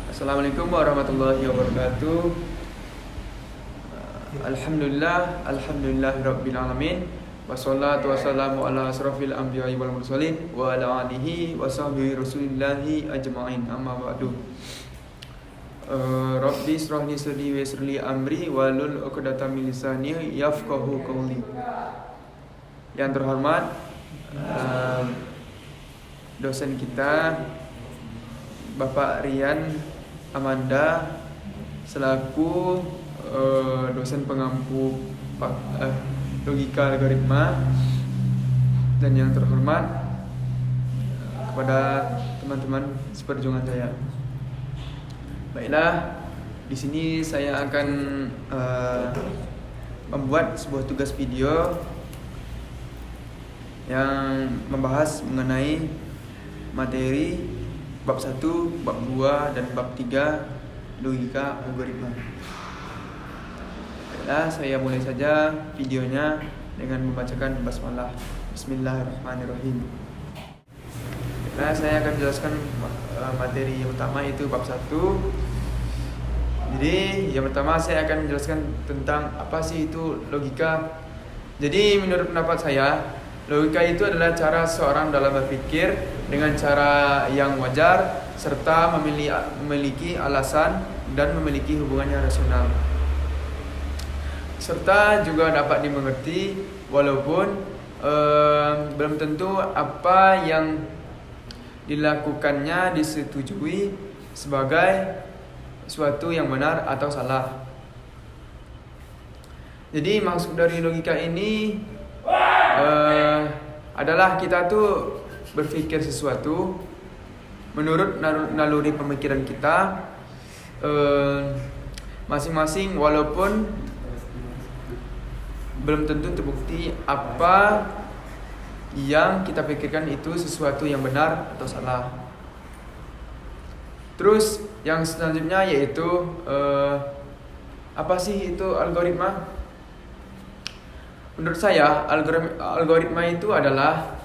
Assalamualaikum warahmatullahi wabarakatuh. Alhamdulillahirabbil alamin. Wassalatu wassalamu ala asrofil anbiya'i wal mursalin wa ala alihi wa sahbihi rasulillahi ajma'in. Amma ba'du. Rabbi israh li sadri wa yassir li amri wahlul 'uqdatam min lisani yafqahu qawli. Yang terhormat dosen kita Bapak Rian Amanda selaku dosen pengampu logika algoritma, dan yang terhormat kepada teman-teman seperjuangan saya. Baiklah, di sini saya akan membuat sebuah tugas video yang membahas mengenai materi bab 1, bab 2, dan bab 3 logika algoritma. Baiklah, saya mulai saja videonya dengan membacakan basmalah. Bismillahirrahmanirrahim. Baiklah, saya akan menjelaskan materi yang utama, itu bab 1. Jadi yang pertama saya akan menjelaskan tentang apa sih itu logika. Jadi menurut pendapat saya, logika itu adalah cara seorang dalam berpikir dengan cara yang wajar serta memiliki alasan dan memiliki hubungan yang rasional, serta juga dapat dimengerti walaupun belum tentu apa yang dilakukannya disetujui sebagai suatu yang benar atau salah. Jadi maksud dari logika ini adalah kita tuh berpikir sesuatu menurut naluri pemikiran kita masing-masing, walaupun belum tentu terbukti apa yang kita pikirkan itu sesuatu yang benar atau salah. Terus yang selanjutnya yaitu apa sih itu algoritma? Menurut saya, algoritma itu adalah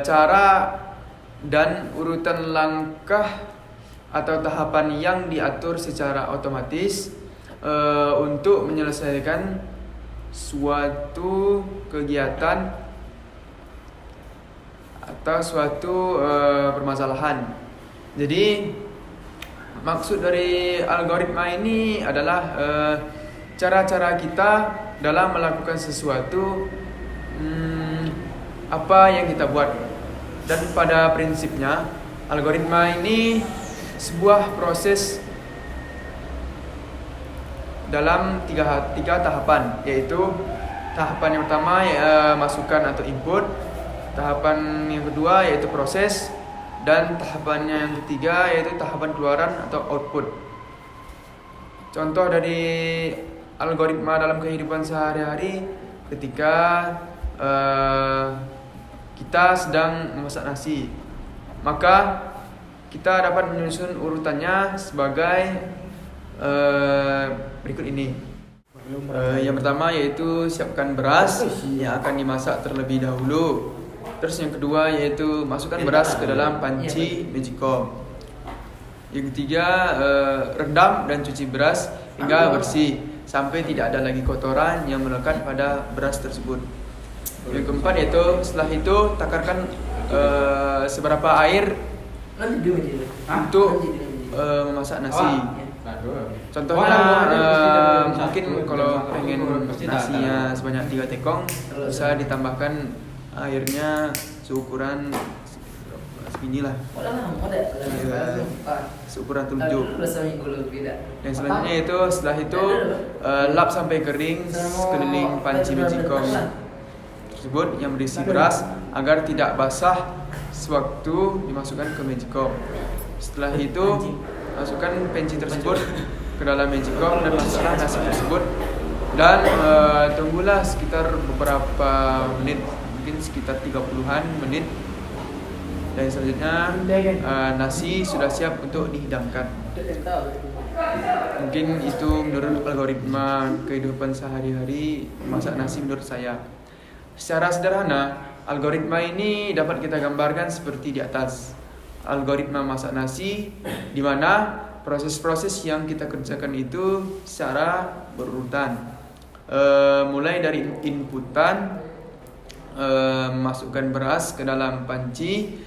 cara dan urutan langkah atau tahapan yang diatur secara otomatis untuk menyelesaikan suatu kegiatan atau suatu permasalahan. Jadi maksud dari algoritma ini adalah cara-cara kita dalam melakukan sesuatu, apa yang kita buat. Dan pada prinsipnya algoritma ini sebuah proses dalam tiga tahapan, yaitu tahapan yang pertama masukan atau input, tahapan yang kedua yaitu proses, dan tahapannya yang ketiga yaitu tahapan keluaran atau output. Contoh dari algoritma dalam kehidupan sehari-hari, ketika kita sedang memasak nasi, maka kita dapat menyusun urutannya sebagai berikut ini. Yang pertama yaitu siapkan beras yang akan dimasak terlebih dahulu. Terus yang kedua yaitu masukkan beras ke dalam panci magicom. Yang ketiga, rendam dan cuci beras hingga bersih sampai tidak ada lagi kotoran yang melekat pada beras tersebut. Yang keempat yaitu setelah itu takarkan seberapa air untuk memasak nasi. Contohnya mungkin kalau pengen nasinya sebanyak 3 tekong, bisa ditambahkan airnya seukuran segini lah, seukuran telunjuk. Yang selanjutnya itu setelah itu lap sampai kering sekeliling panci magicom tersebut yang berisi beras agar tidak basah sewaktu dimasukkan ke magicom. Setelah itu masukkan panci tersebut ke dalam magicom dan masukkan nasi tersebut, dan tunggulah sekitar beberapa menit, mungkin sekitar 30-an menit. Dan selanjutnya nasi sudah siap untuk dihidangkan. Mungkin itu menurut algoritma kehidupan sehari-hari memasak nasi menurut saya. Secara sederhana, algoritma ini dapat kita gambarkan seperti di atas. algoritma masak nasi, di mana proses-proses yang kita kerjakan itu secara berurutan. Mulai dari inputan, masukkan beras ke dalam panci,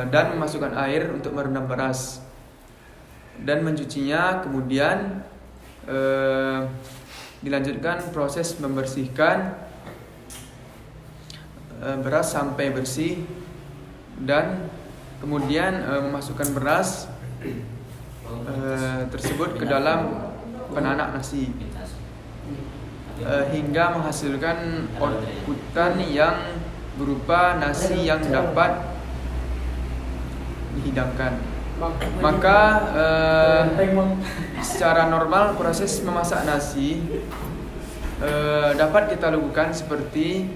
dan memasukkan air untuk merendam beras dan mencucinya, kemudian dilanjutkan proses membersihkan beras sampai bersih, dan kemudian memasukkan beras tersebut ke dalam penanak nasi hingga menghasilkan outputan yang berupa nasi yang dapat dihidangkan. Maka secara normal proses memasak nasi dapat kita lakukan seperti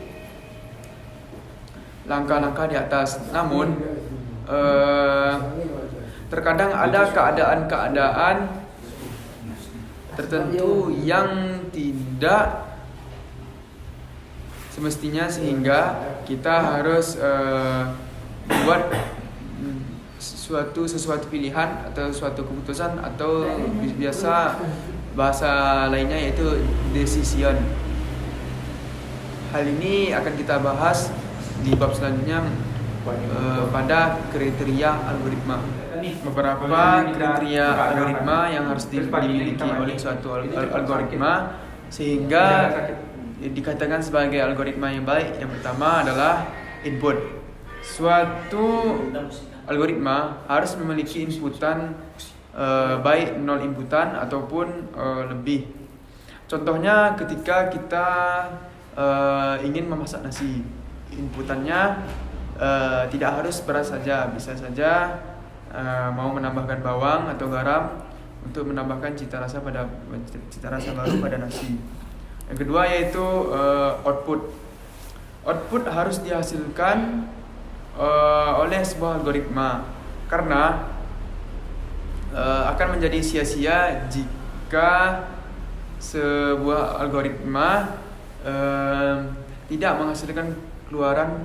langkah-langkah di atas. Namun terkadang ada keadaan-keadaan tertentu yang tidak semestinya, sehingga kita harus buat sesuatu pilihan atau suatu keputusan, atau biasa bahasa lainnya yaitu decision. Hal ini akan kita bahas di bab selanjutnya pada kriteria algoritma. Beberapa kriteria algoritma yang harus dimiliki oleh suatu algoritma sehingga dikatakan sebagai algoritma yang baik. Yang pertama adalah input. Suatu algoritma harus memiliki inputan baik 0 inputan ataupun lebih. Contohnya ketika kita ingin memasak nasi, inputannya tidak harus beras saja, bisa saja mau menambahkan bawang atau garam untuk menambahkan cita rasa baru pada nasi. Yang kedua yaitu output. Output harus dihasilkan oleh sebuah algoritma, karena akan menjadi sia-sia jika sebuah algoritma tidak menghasilkan keluaran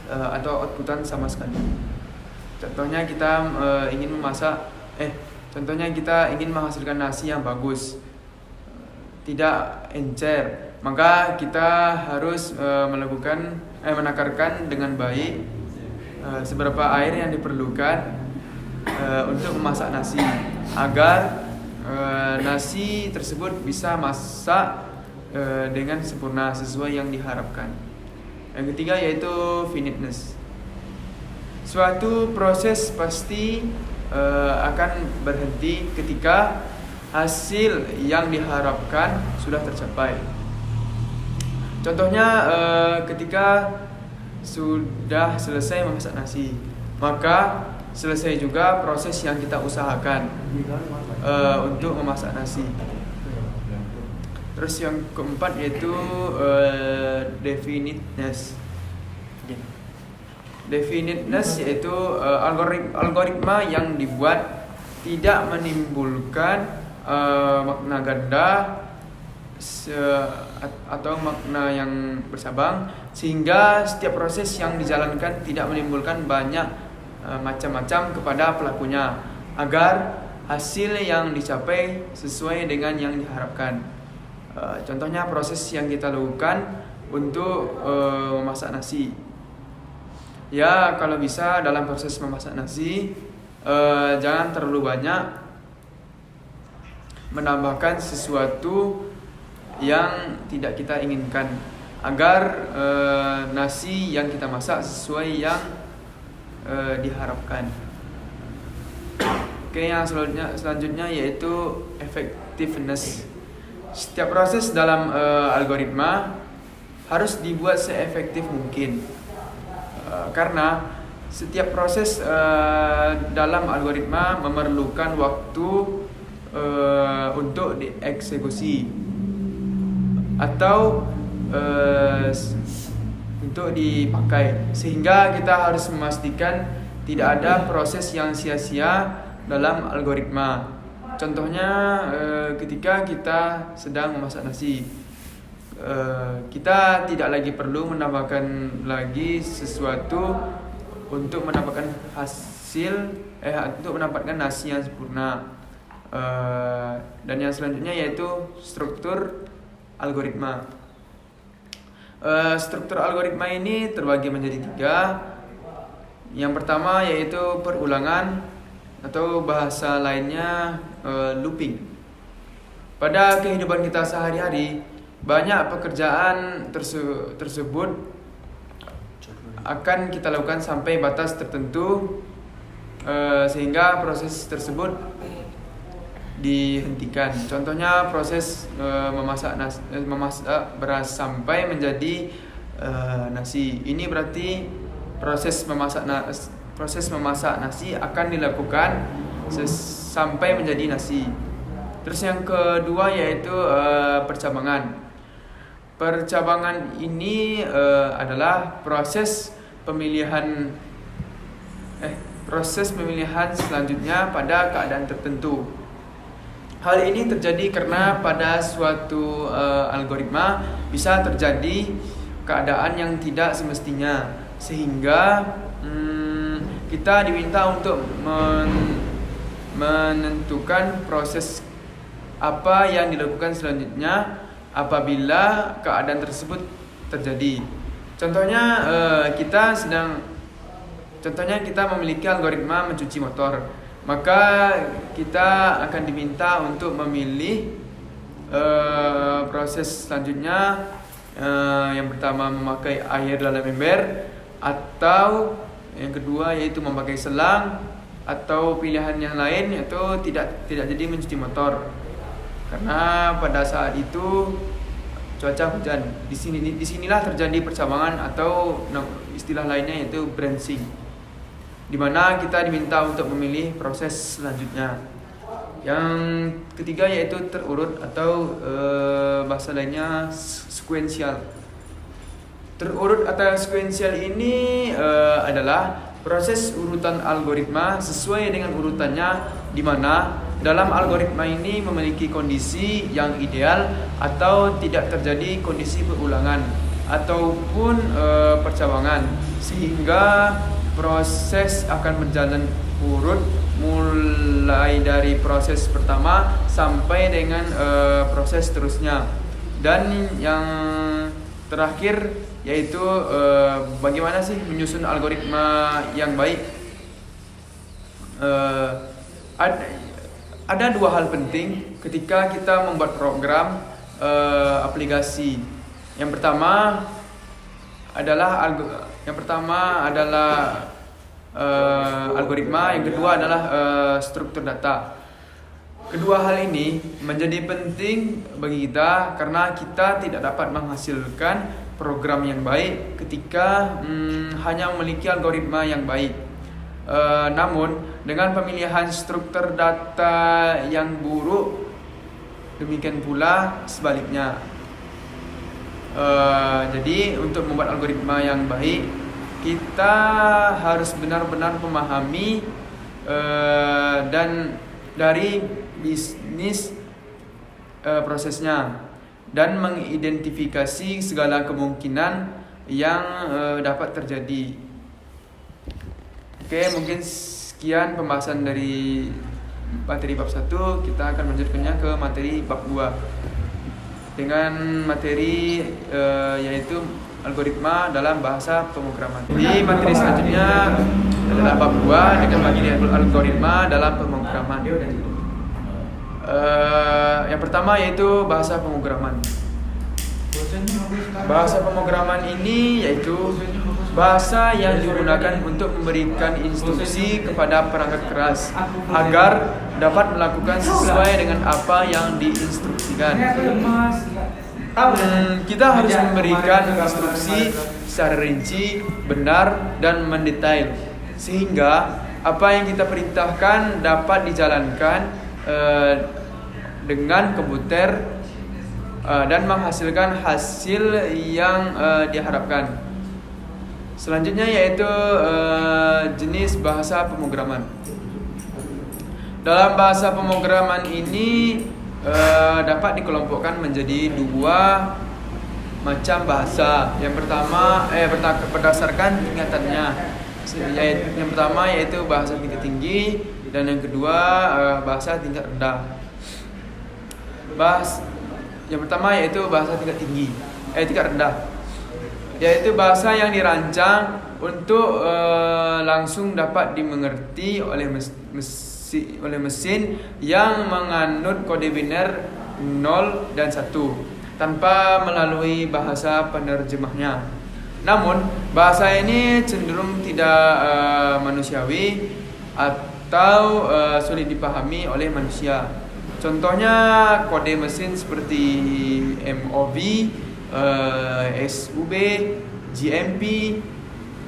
atau outputan sama sekali. Contohnya kita ingin menghasilkan nasi yang bagus, tidak encer, maka kita harus menakarkan dengan baik seberapa air yang diperlukan untuk memasak nasi, agar nasi tersebut bisa masak dengan sempurna sesuai yang diharapkan. Yang ketiga yaitu finiteness. Suatu proses pasti akan berhenti ketika hasil yang diharapkan sudah tercapai. Contohnya ketika sudah selesai memasak nasi, maka selesai juga proses yang kita usahakan untuk memasak nasi. Terus yang keempat yaitu definiteness. Definiteness yaitu algoritma yang dibuat tidak menimbulkan makna ganda atau makna yang bersabang, sehingga setiap proses yang dijalankan tidak menimbulkan banyak macam-macam kepada pelakunya, agar hasil yang dicapai sesuai dengan yang diharapkan. Contohnya proses yang kita lakukan untuk memasak nasi. Ya, kalau bisa dalam proses memasak nasi jangan terlalu banyak menambahkan sesuatu yang tidak kita inginkan, agar nasi yang kita masak sesuai yang diharapkan. Oke, yang selanjutnya yaitu effectiveness. Setiap proses dalam algoritma harus dibuat seefektif mungkin, karena setiap proses dalam algoritma memerlukan waktu untuk dieksekusi atau untuk dipakai, sehingga kita harus memastikan tidak ada proses yang sia-sia dalam algoritma. Contohnya ketika kita sedang memasak nasi, kita tidak lagi perlu menambahkan lagi sesuatu untuk mendapatkan untuk mendapatkan nasi yang sempurna. Dan yang selanjutnya yaitu struktur algoritma. Struktur algoritma ini terbagi menjadi 3. Yang pertama yaitu perulangan atau bahasa lainnya looping. Pada kehidupan kita sehari-hari, banyak pekerjaan tersebut akan kita lakukan sampai batas tertentu, sehingga proses tersebut dihentikan. Contohnya proses memasak beras sampai menjadi nasi. Ini berarti proses memasak nasi akan dilakukan sampai menjadi nasi. Terus yang kedua yaitu percabangan. Percabangan ini adalah proses pemilihan selanjutnya pada keadaan tertentu. Hal ini terjadi karena pada suatu algoritma bisa terjadi keadaan yang tidak semestinya, sehingga kita diminta untuk menentukan proses apa yang dilakukan selanjutnya apabila keadaan tersebut terjadi. Contohnya kita memiliki algoritma mencuci motor, maka kita akan diminta untuk memilih proses selanjutnya. Yang pertama memakai air dalam ember, atau yang kedua yaitu memakai selang, atau pilihan yang lain yaitu tidak jadi mencuci motor karena pada saat itu cuaca hujan. Disinilah terjadi percabangan atau istilah lainnya yaitu branching, di mana kita diminta untuk memilih proses selanjutnya. Yang ketiga yaitu terurut atau bahasa lainnya sequential. Terurut atau sequential ini adalah proses urutan algoritma sesuai dengan urutannya, di mana dalam algoritma ini memiliki kondisi yang ideal atau tidak terjadi kondisi perulangan ataupun percabangan, sehingga proses akan berjalan urut mulai dari proses pertama sampai dengan proses seterusnya. Dan yang terakhir yaitu bagaimana sih menyusun algoritma yang baik. Ada 2 hal penting ketika kita membuat program aplikasi. Yang pertama adalah algoritma, yang kedua adalah struktur data. Kedua hal ini menjadi penting bagi kita karena kita tidak dapat menghasilkan program yang baik ketika hanya memiliki algoritma yang baik. Namun dengan pemilihan struktur data yang buruk, demikian pula sebaliknya. Jadi untuk membuat algoritma yang baik, kita harus benar-benar memahami dan dari bisnis prosesnya, dan mengidentifikasi segala kemungkinan yang dapat terjadi. Oke, mungkin sekian pembahasan dari materi bab 1. Kita akan melanjutkannya ke materi bab 2 dengan materi yaitu algoritma dalam bahasa pemrograman. Di materi selanjutnya adalah bab 2 dengan materi algoritma dalam pemrograman. Yang pertama yaitu bahasa pemrograman. Bahasa pemrograman ini yaitu bahasa yang digunakan untuk memberikan instruksi kepada perangkat keras agar dapat melakukan sesuai dengan apa yang diinstruksikan. Kita harus memberikan instruksi secara rinci, benar, dan mendetail, sehingga apa yang kita perintahkan dapat dijalankan dengan komputer dan menghasilkan hasil yang diharapkan. Selanjutnya yaitu jenis bahasa pemrograman. Dalam bahasa pemrograman ini dapat dikelompokkan menjadi 2 macam bahasa. Yang pertama berdasarkan tingkatannya. Yang pertama yaitu bahasa tingkat tinggi dan yang kedua bahasa tingkat rendah. Yang pertama yaitu bahasa tingkat tinggi, tingkat rendah, yaitu bahasa yang dirancang untuk langsung dapat dimengerti oleh mesin yang menganut kode biner 0 dan 1 tanpa melalui bahasa penerjemahnya. Namun, bahasa ini cenderung tidak manusiawi atau sulit dipahami oleh manusia. Contohnya kode mesin seperti MOV, SUB, GMP,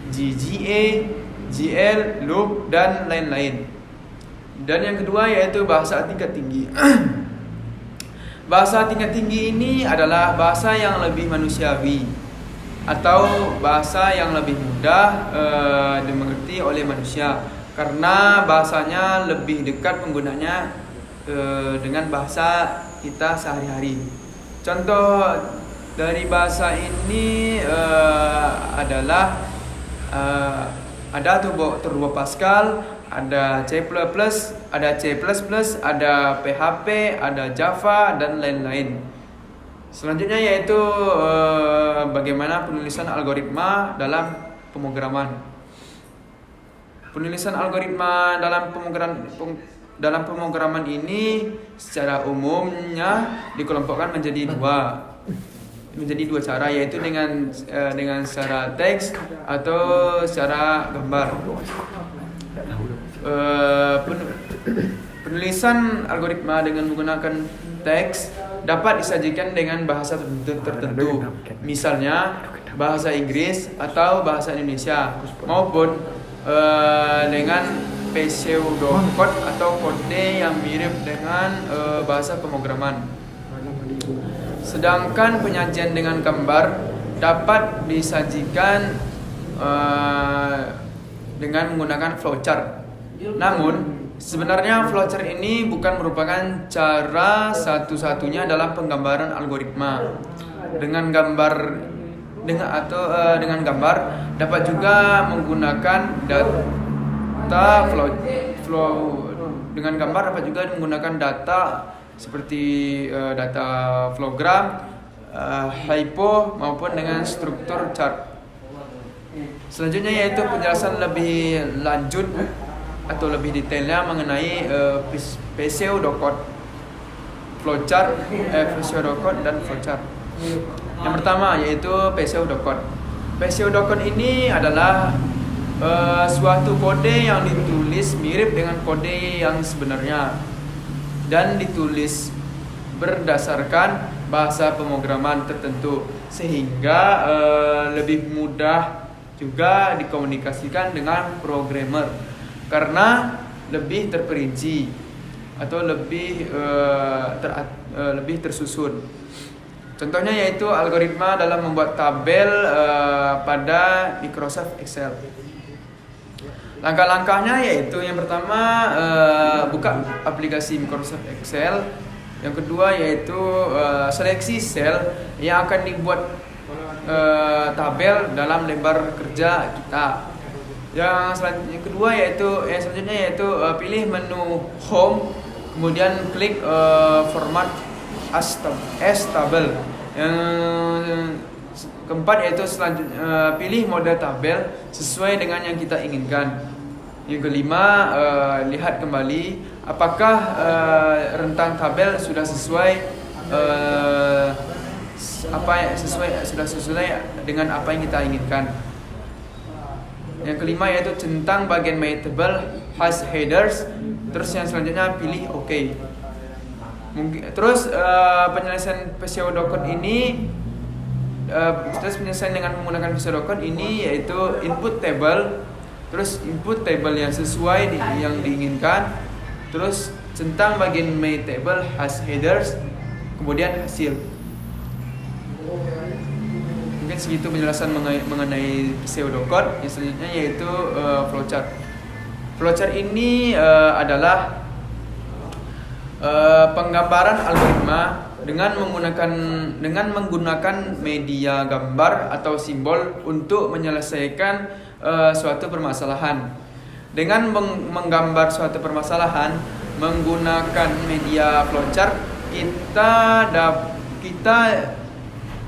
GGA, GL, loop, dan lain-lain. Dan yang kedua yaitu bahasa tingkat tinggi. Bahasa tingkat tinggi ini adalah bahasa yang lebih manusiawi atau bahasa yang lebih mudah dimengerti oleh manusia karena bahasanya lebih dekat penggunanya dengan bahasa kita sehari-hari. Contoh dari bahasa ini adalah ada Turbo Pascal, ada C++, ada C++, ada PHP, ada Java, dan lain-lain. Selanjutnya yaitu bagaimana penulisan algoritma dalam pemrograman. Penulisan algoritma dalam pemrograman ini secara umumnya dikelompokkan menjadi dua cara, yaitu dengan secara teks atau secara gambar. Penulisan algoritma dengan menggunakan teks dapat disajikan dengan bahasa tertentu, misalnya bahasa Inggris atau bahasa Indonesia, maupun dengan pseudocode atau kode yang mirip dengan bahasa pemrograman. Sedangkan penyajian dengan gambar dapat disajikan dengan menggunakan flowchart. Namun, sebenarnya flowchart ini bukan merupakan cara satu-satunya dalam penggambaran algoritma. Dengan gambar dapat juga menggunakan data seperti data flowgram, hypo maupun dengan struktur chart. Selanjutnya yaitu penjelasan lebih lanjut atau lebih detailnya mengenai pseudocode, flowchart, pseudocode dan flowchart. Yang pertama yaitu pseudocode. Pseudocode ini adalah suatu kode yang ditulis mirip dengan kode yang sebenarnya dan ditulis berdasarkan bahasa pemrograman tertentu sehingga lebih mudah juga dikomunikasikan dengan programmer karena lebih terperinci atau lebih tersusun. Contohnya yaitu algoritma dalam membuat tabel pada Microsoft Excel. Langkah-langkahnya yaitu yang pertama buka aplikasi Microsoft Excel. Yang kedua yaitu seleksi sel yang akan dibuat tabel dalam lembar kerja kita. Yang selanjutnya yaitu pilih menu Home, kemudian klik format as tabel. Yang keempat yaitu selanjutnya pilih mode tabel sesuai dengan yang kita inginkan. Yang kelima, lihat kembali apakah rentang tabel sudah sesuai dengan apa yang kita inginkan. Yang kelima yaitu centang bagian my table has headers. Terus yang selanjutnya pilih OK. Terus penyelesaian pseudocode ini dengan menggunakan pseudocode ini yaitu input table, terus input table yang sesuai yang diinginkan, terus centang bagian my table has headers, kemudian hasil. Mungkin segitu penjelasan mengenai pseudocode. Yang selanjutnya yaitu flowchart. Flowchart ini adalah penggambaran algoritma dengan menggunakan media gambar atau simbol untuk menyelesaikan suatu permasalahan. Dengan menggambar suatu permasalahan menggunakan media flowchart, kita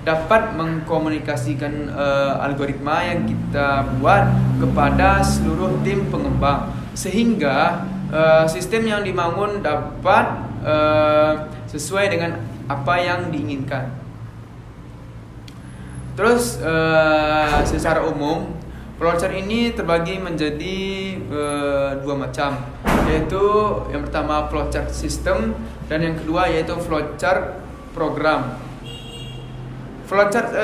dapat mengkomunikasikan algoritma yang kita buat kepada seluruh tim pengembang, sehingga sistem yang dibangun dapat sesuai dengan apa yang diinginkan. Terus secara umum flowchart ini terbagi menjadi dua macam, yaitu yang pertama flowchart system dan yang kedua yaitu flowchart program. Flowchart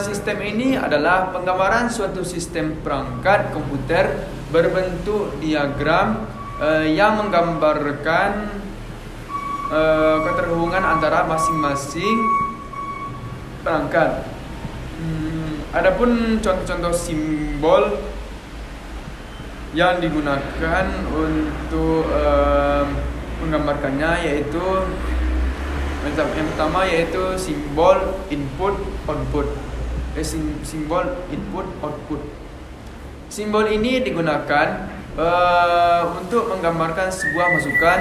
sistem ini adalah penggambaran suatu sistem perangkat komputer berbentuk diagram yang menggambarkan keterhubungan antara masing-masing perangkat. Adapun contoh-contoh simbol yang digunakan untuk menggambarkannya yaitu yang pertama yaitu simbol input output. Simbol input output. Simbol ini digunakan untuk menggambarkan sebuah masukan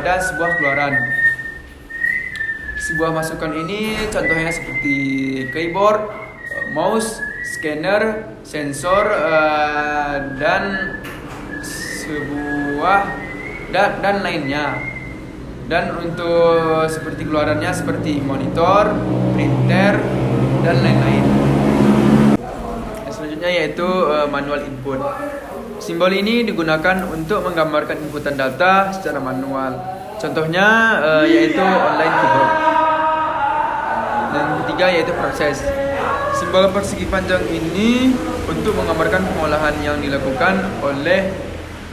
dan sebuah keluaran. Sebuah masukan ini contohnya seperti keyboard, mouse, scanner, sensor, dan lainnya. Dan untuk seperti keluarannya seperti monitor, printer, dan lain-lain. Selanjutnya yaitu manual input. Simbol ini digunakan untuk menggambarkan inputan data secara manual. Contohnya yaitu online keyboard. Dan ketiga yaitu proses. Simbol persegi panjang ini untuk menggambarkan pengolahan yang dilakukan oleh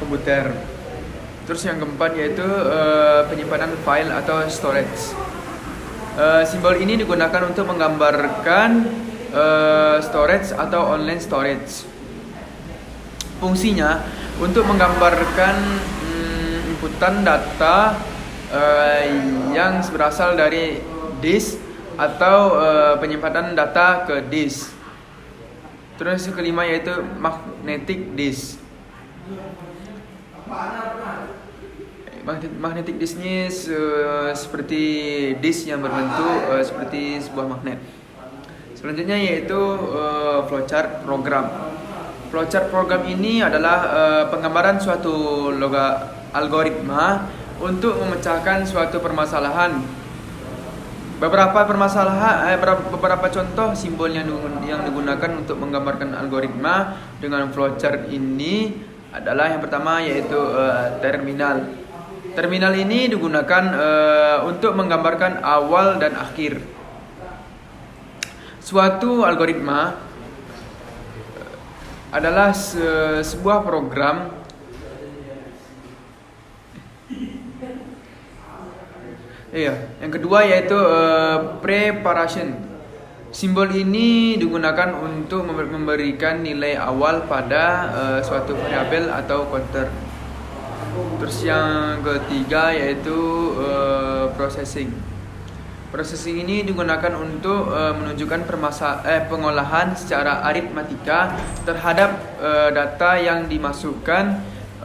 komputer. Terus yang keempat yaitu penyimpanan file atau storage. Simbol ini digunakan untuk menggambarkan storage atau online storage. Fungsinya untuk menggambarkan inputan data yang berasal dari disk atau penyimpanan data ke disk. Terus yang kelima yaitu magnetic disk. Magnetic disk ini seperti disk yang berbentuk seperti sebuah magnet. Selanjutnya yaitu flowchart program. Flowchart program ini adalah penggambaran suatu algoritma untuk memecahkan suatu permasalahan. Beberapa contoh simbol yang digunakan untuk menggambarkan algoritma dengan flowchart ini adalah yang pertama yaitu terminal. Terminal ini digunakan untuk menggambarkan awal dan akhir suatu algoritma. Adalah sebuah program yang kedua yaitu preparation. Simbol ini digunakan untuk memberikan nilai awal pada suatu variabel atau counter. Terus yang ketiga yaitu processing. Processing ini digunakan untuk menunjukkan pengolahan secara aritmatika terhadap data yang dimasukkan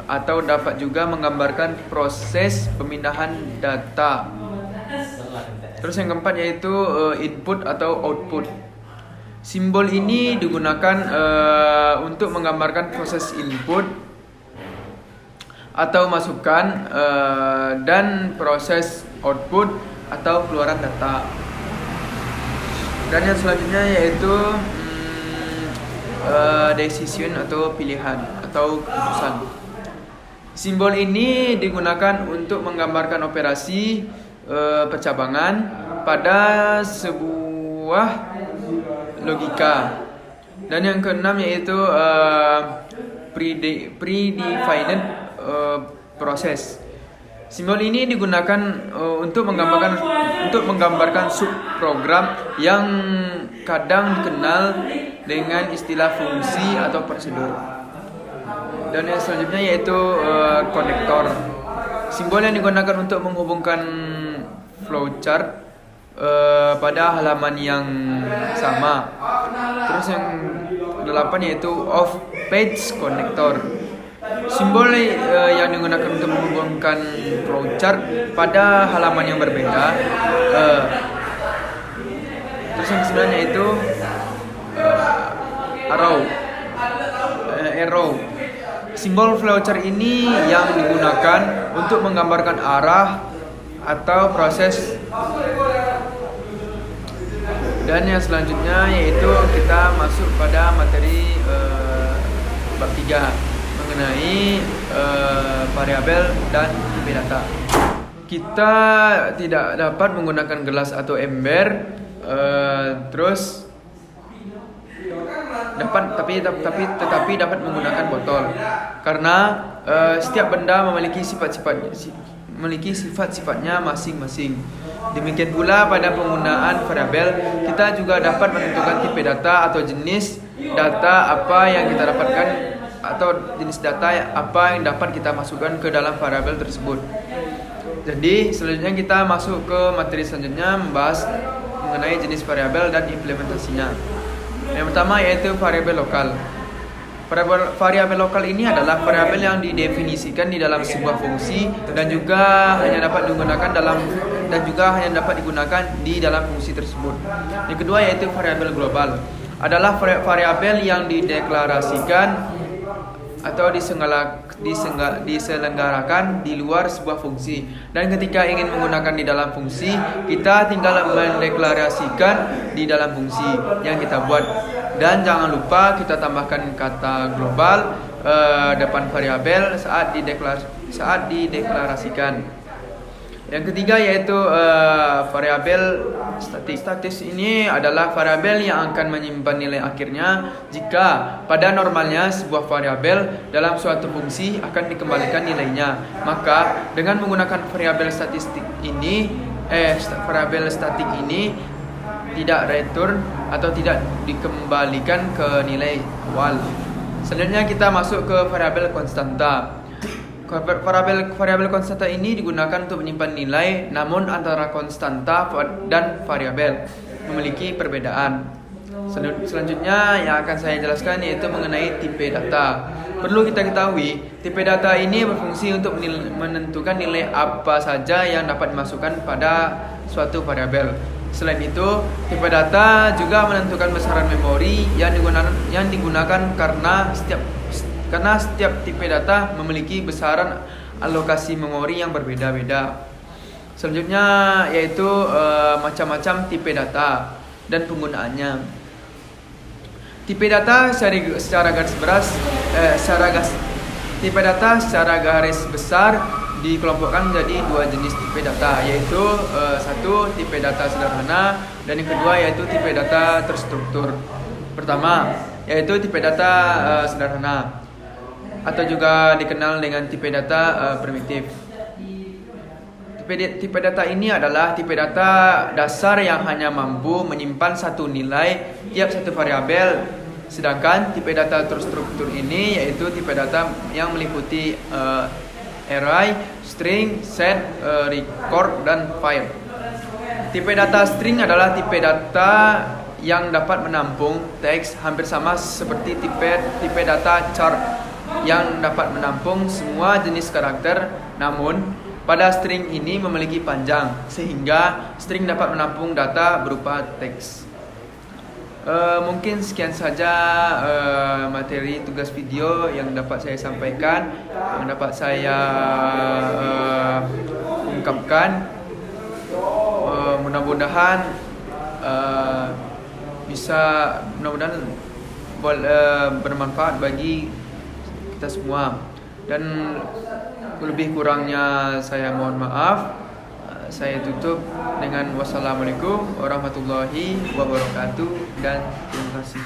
atau dapat juga menggambarkan proses pemindahan data. Terus yang keempat yaitu input atau output. Simbol ini digunakan untuk menggambarkan proses input atau masukan dan proses output atau keluaran data. Dan yang selanjutnya yaitu decision atau pilihan atau keputusan. Simbol ini digunakan untuk menggambarkan operasi percabangan pada sebuah logika. Dan yang keenam yaitu predefined proses. Simbol ini digunakan untuk menggambarkan subprogram yang kadang dikenal dengan istilah fungsi atau prosedur. Dan yang selanjutnya yaitu konektor. Simbol yang digunakan untuk menghubungkan flowchart pada halaman yang sama. Terus yang ke-8 yaitu off page connector. Simbol yang digunakan untuk menghubungkan flowchart pada halaman yang berbeda. Terus yang ke-9 yaitu arrow. Simbol flowchart ini yang digunakan untuk menggambarkan arah atau proses. Dan yang selanjutnya yaitu kita masuk pada materi bab 3 mengenai variabel dan tipe data. Kita tidak dapat menggunakan gelas atau ember, tetapi dapat menggunakan botol karena setiap benda memiliki sifat-sifatnya masing-masing. Demikian pula pada penggunaan variabel, kita juga dapat menentukan tipe data atau jenis data apa yang kita dapatkan atau jenis data apa yang dapat kita masukkan ke dalam variabel tersebut. Jadi selanjutnya kita masuk ke materi selanjutnya, membahas mengenai jenis variabel dan implementasinya. Yang pertama yaitu variabel lokal. Variabel lokal ini adalah variabel yang didefinisikan di dalam sebuah fungsi dan juga hanya dapat digunakan di dalam fungsi tersebut. Yang kedua yaitu variabel global. Adalah variabel yang dideklarasikan atau diselenggarakan di luar sebuah fungsi, dan ketika ingin menggunakan di dalam fungsi, kita tinggal mendeklarasikan di dalam fungsi yang kita buat. Dan jangan lupa kita tambahkan kata global depan variabel saat dideklarasikan. Yang ketiga yaitu variabel statis. Statis ini adalah variabel yang akan menyimpan nilai akhirnya jika pada normalnya sebuah variabel dalam suatu fungsi akan dikembalikan nilainya. Maka dengan menggunakan variabel statik ini tidak return atau tidak dikembalikan ke nilai awal. Selanjutnya kita masuk ke variabel konstanta. Variabel konstanta ini digunakan untuk menyimpan nilai, namun antara konstanta dan variabel memiliki perbedaan. Selanjutnya yang akan saya jelaskan yaitu mengenai tipe data. Perlu kita ketahui, tipe data ini berfungsi untuk menentukan nilai apa saja yang dapat dimasukkan pada suatu variabel. Selain itu, tipe data juga menentukan besaran memori yang digunakan karena setiap tipe data memiliki besaran alokasi memori yang berbeda-beda. Selanjutnya yaitu macam-macam tipe data dan penggunaannya. Tipe data secara garis besar dikelompokkan menjadi dua jenis tipe data, yaitu satu tipe data sederhana dan yang kedua yaitu tipe data terstruktur. Pertama yaitu tipe data sederhana atau juga dikenal dengan tipe data primitif. Tipe data ini adalah tipe data dasar yang hanya mampu menyimpan satu nilai tiap satu variabel. Sedangkan tipe data terstruktur ini yaitu tipe data yang meliputi array, string, set, record, dan file. Tipe data string adalah tipe data yang dapat menampung teks, hampir sama seperti tipe data chart yang dapat menampung semua jenis karakter. Namun pada string ini memiliki panjang, sehingga string dapat menampung data berupa teks. Mungkin sekian saja materi tugas video yang dapat saya sampaikan, yang dapat saya ungkapkan. Mudah-mudahan bermanfaat bagi kita semua, dan lebih kurangnya saya mohon maaf. Saya tutup dengan wassalamualaikum warahmatullahi wabarakatuh dan terima kasih.